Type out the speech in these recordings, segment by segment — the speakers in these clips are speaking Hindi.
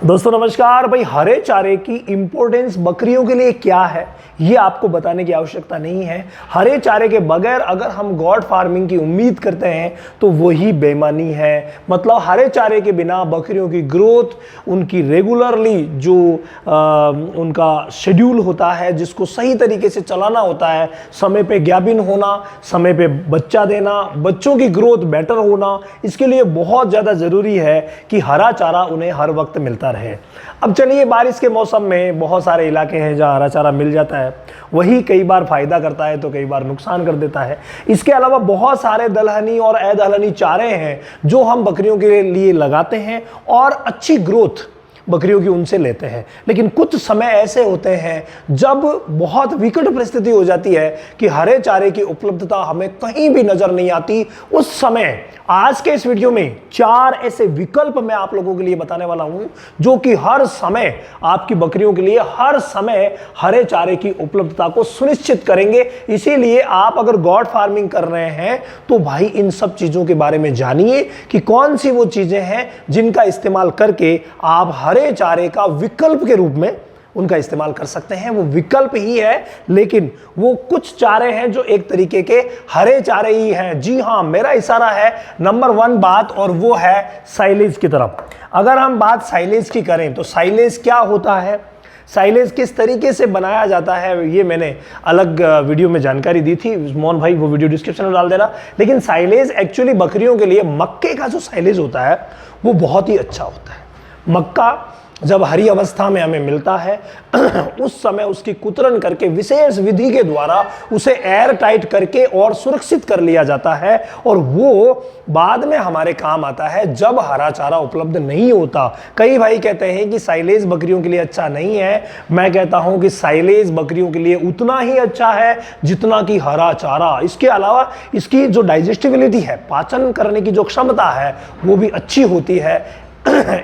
दोस्तों नमस्कार। भाई हरे चारे की इंपॉर्टेंस बकरियों के लिए क्या है ये आपको बताने की आवश्यकता नहीं है। हरे चारे के बगैर अगर हम गॉड फार्मिंग की उम्मीद करते हैं तो वही बेईमानी है। मतलब हरे चारे के बिना बकरियों की ग्रोथ, उनकी रेगुलरली जो उनका शेड्यूल होता है जिसको सही तरीके से चलाना होता है, समय पे ग्याबिन होना, समय पे बच्चा देना, बच्चों की ग्रोथ बेटर होना, इसके लिए बहुत ज़्यादा ज़रूरी है कि हरा चारा उन्हें हर वक्त मिलता रहे। अब चलिए, बारिश के मौसम में बहुत सारे इलाके हैं जहाँ हरा चारा मिल जाता है, वही कई बार फायदा करता है तो कई बार नुकसान कर देता है। इसके अलावा बहुत सारे दलहनी और अदलहनी चारे हैं जो हम बकरियों के लिए लगाते हैं और अच्छी ग्रोथ बकरियों की उनसे लेते हैं। लेकिन कुछ समय ऐसे होते हैं जब बहुत विकट परिस्थिति हो जाती है कि हरे चारे की उपलब्धता हमें कहीं भी नजर नहीं आती। उस समय आज के इस वीडियो में 4 ऐसे विकल्प मैं आप लोगों के लिए बताने वाला हूं जो कि हर समय आपकी बकरियों के लिए हर समय हरे चारे की उपलब्धता को सुनिश्चित करेंगे। इसीलिए आप अगर गॉड फार्मिंग कर रहे हैं तो भाई इन सब चीजों के बारे में जानिए कि कौन सी वो चीजें हैं जिनका इस्तेमाल करके आप हरे चारे का विकल्प के रूप में उनका इस्तेमाल कर सकते हैं। वो विकल्प ही है, लेकिन वो कुछ चारे हैं जो एक तरीके के हरे चारे ही हैं। जी हां, मेरा इशारा है नंबर 1 बात, और वो है साइलेज की तरफ। अगर हम बात साइलेज की करें तो साइलेज क्या होता है, साइलेज किस तरीके से बनाया जाता है, ये मैंने अलग वीडियो में जानकारी दी थी। मोहन भाई वो वीडियो डिस्क्रिप्शन में डाल देना। लेकिन साइलेज एक्चुअली बकरियों के लिए मक्के का जो साइलेज होता है वो बहुत ही अच्छा होता है। मक्का जब हरी अवस्था में हमें मिलता है उस समय उसकी कुतरन करके विशेष विधि के द्वारा उसे एयर टाइट करके और सुरक्षित कर लिया जाता है, और वो बाद में हमारे काम आता है जब हरा चारा उपलब्ध नहीं होता। कई भाई कहते हैं कि साइलेज बकरियों के लिए अच्छा नहीं है। मैं कहता हूं कि साइलेज बकरियों के लिए उतना ही अच्छा है जितना कि हरा चारा। इसके अलावा इसकी जो डाइजेस्टिबिलिटी है, पाचन करने की जो क्षमता है, वो भी अच्छी होती है।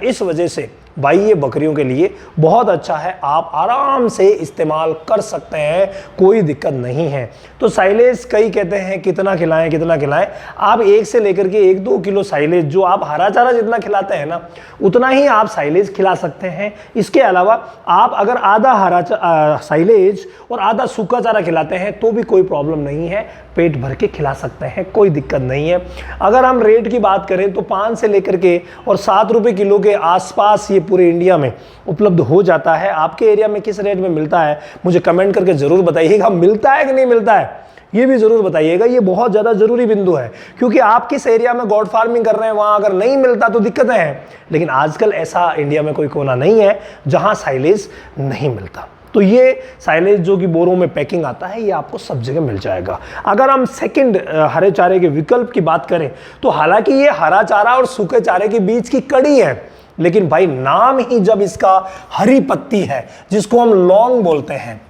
इस वजह से भाई ये बकरियों के लिए बहुत अच्छा है, आप आराम से इस्तेमाल कर सकते हैं, कोई दिक्कत नहीं है। तो साइलेज कई कहते हैं कितना खिलाएं कितना खिलाएं। आप 1 से लेकर के 1-2 किलो साइलेज, जो आप हरा चारा जितना खिलाते हैं ना उतना ही आप साइलेज खिला सकते हैं। इसके अलावा आप अगर आधा हरा साइलेज और आधा सूखा चारा खिलाते हैं तो भी कोई प्रॉब्लम नहीं है, पेट भर के खिला सकते हैं, कोई दिक्कत नहीं है। अगर हम रेट की बात करें तो 5 से लेकर के और 7 रुपए किलो के आसपास ये पूरे इंडिया में उपलब्ध हो जाता है। आपके एरिया में किस रेट में मिलता है मुझे कमेंट करके जरूर बताइएगा। मिलता है कि नहीं मिलता है ये भी जरूर बताइएगा। ये बहुत ज्यादा जरूरी बिंदु है, क्योंकि आप किस एरिया में गॉड फार्मिंग कर रहे हैं वहां अगर नहीं मिलता तो दिक्कतें हैं। लेकिन आजकल ऐसा इंडिया में कोई कोना नहीं है जहां साइलेज नहीं मिलता। तो ये साइलेज जो कि बोरों में पैकिंग आता है ये आपको सब जगह मिल जाएगा। अगर हम सेकंड हरे चारे के विकल्प की बात करें तो हालांकि ये हरा चारा और सूखे चारे के बीच की कड़ी है, लेकिन भाई नाम ही जब इसका हरी पत्ती है जिसको हम लौंग बोलते हैं,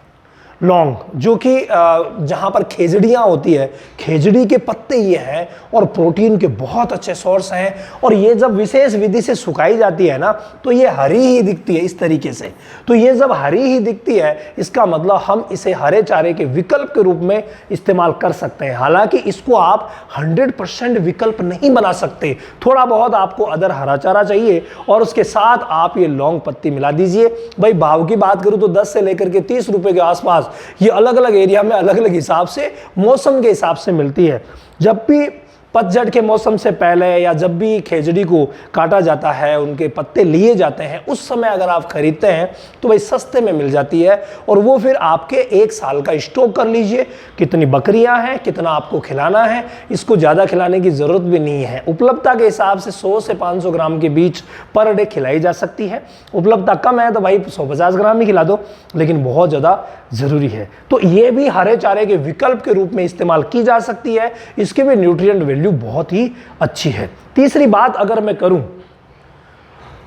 लौंग जो कि जहां पर खेजड़ियां होती है, खेजड़ी के पत्ते ये हैं और प्रोटीन के बहुत अच्छे सोर्स हैं। और ये जब विशेष विधि से सुखाई जाती है ना तो ये हरी ही दिखती है इस तरीके से। तो ये जब हरी ही दिखती है इसका मतलब हम इसे हरे चारे के विकल्प के रूप में इस्तेमाल कर सकते हैं। हालांकि इसको आप 100% विकल्प नहीं बना सकते, थोड़ा बहुत आपको अदर हरा चारा चाहिए और उसके साथ आप ये लौंग पत्ती मिला दीजिए। भाई भाव की बात करूं तो 10 से लेकर के 30 रुपए के आसपास ये अलग अलग एरिया में अलग अलग हिसाब से, मौसम के हिसाब से मिलती है। जब भी पतझड़ के मौसम से पहले या जब भी खेजड़ी को काटा जाता है, उनके पत्ते लिए जाते हैं, उस समय अगर आप खरीदते हैं तो भाई सस्ते में मिल जाती है और वो फिर आपके 1 साल का स्टॉक कर लीजिए। कितनी बकरियां हैं, कितना आपको खिलाना है, इसको ज़्यादा खिलाने की ज़रूरत भी नहीं है। उपलब्धता के हिसाब से 100 से 500 ग्राम के बीच पर डे खिलाई जा सकती है। उपलब्धता कम है तो भाई 150 ग्राम ही खिला दो, लेकिन बहुत ज़्यादा ज़रूरी है। तो ये भी हरे चारे के विकल्प के रूप में इस्तेमाल की जा सकती है। इसके भी न्यूट्रिएंट वैल्यू बहुत ही अच्छी है। तीसरी बात अगर मैं करूं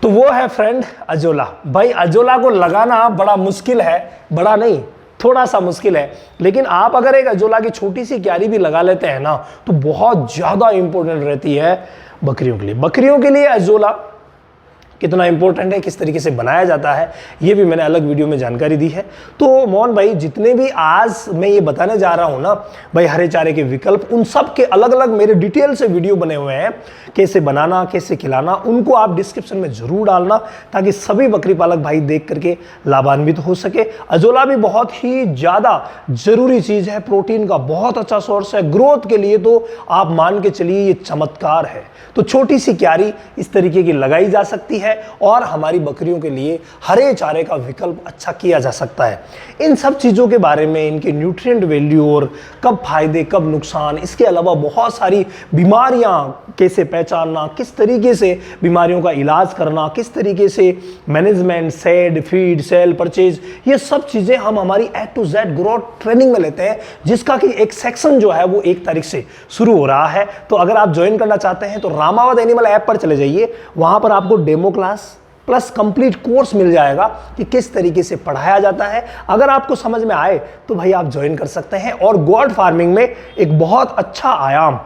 तो वो है फ्रेंड अजोला। भाई अजोला को लगाना बड़ा मुश्किल है, बड़ा नहीं थोड़ा सा मुश्किल है, लेकिन आप अगर एक अजोला की छोटी सी क्यारी भी लगा लेते हैं ना तो बहुत ज्यादा इंपॉर्टेंट रहती है बकरियों के लिए। बकरियों के लिए अजोला कितना इंपॉर्टेंट है, किस तरीके से बनाया जाता है, ये भी मैंने अलग वीडियो में जानकारी दी है। तो मोहन भाई, जितने भी आज मैं ये बताने जा रहा हूं ना भाई हरे चारे के विकल्प, उन सब के अलग अलग मेरे डिटेल से वीडियो बने हुए हैं, कैसे बनाना, कैसे खिलाना, उनको आप डिस्क्रिप्शन में जरूर डालना ताकि सभी बकरी पालक भाई देख करके लाभान्वित हो सके। अजोला भी बहुत ही ज्यादा जरूरी चीज है, प्रोटीन का बहुत अच्छा सोर्स है, ग्रोथ के लिए तो आप मान के चलिए ये चमत्कार है। तो छोटी सी क्यारी इस तरीके की लगाई जा सकती है और हमारी बकरियों के लिए हरे चारे का विकल्प अच्छा किया जा सकता है। इन सब चीज़ों के बारे में, इनके न्यूट्रिएंट वैल्यू और कब फायदे कब नुकसान, इसके अलावा बहुत सारी बीमारियां कैसे पहचानना, किस तरीके से बीमारियों का इलाज करना, किस तरीके से management, shed, feed, sale, purchase, ये सब चीज़ें हम हमारी A to Z growth training में लेते हैं, जिसका कि एक सेक्शन जो है वो 1 तारीख से शुरू हो रहा है। तो अगर आप ज्वाइन करना चाहते हैं तो रामावत एनिमल ऐप पर चले जाइए, वहां पर आपको demo class plus complete course मिल जाएगा कि किस तरीके से पढ़ाया जाता है। अगर आपको समझ में आए तो भाई आप ज्वाइन कर सकते हैं और गोट फार्मिंग में एक बहुत अच्छा आयाम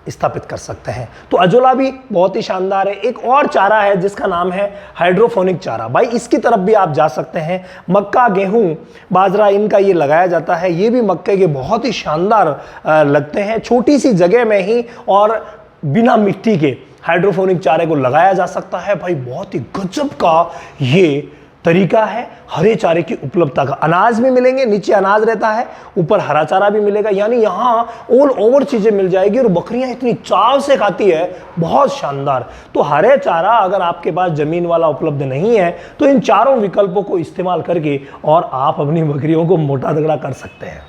स्थापित कर सकते हैं। तो अजोला भी बहुत ही शानदार है। एक और चारा है जिसका नाम है हाइड्रोफोनिक चारा, भाई इसकी तरफ भी आप जा सकते हैं। मक्का, गेहूं, बाजरा, इनका ये लगाया जाता है। ये भी मक्के के बहुत ही शानदार लगते हैं, छोटी सी जगह में ही और बिना मिट्टी के हाइड्रोफोनिक चारे को लगाया जा सकता है। भाई बहुत ही गजब का ये तरीका है हरे चारे की उपलब्धता का। अनाज भी मिलेंगे, नीचे अनाज रहता है, ऊपर हरा चारा भी मिलेगा, यानी यहाँ ऑल ओवर चीजें मिल जाएगी और बकरियां इतनी चाव से खाती है, बहुत शानदार। तो हरे चारा अगर आपके पास जमीन वाला उपलब्ध नहीं है तो इन चारों विकल्पों को इस्तेमाल करके और आप अपनी बकरियों को मोटा तगड़ा कर सकते हैं।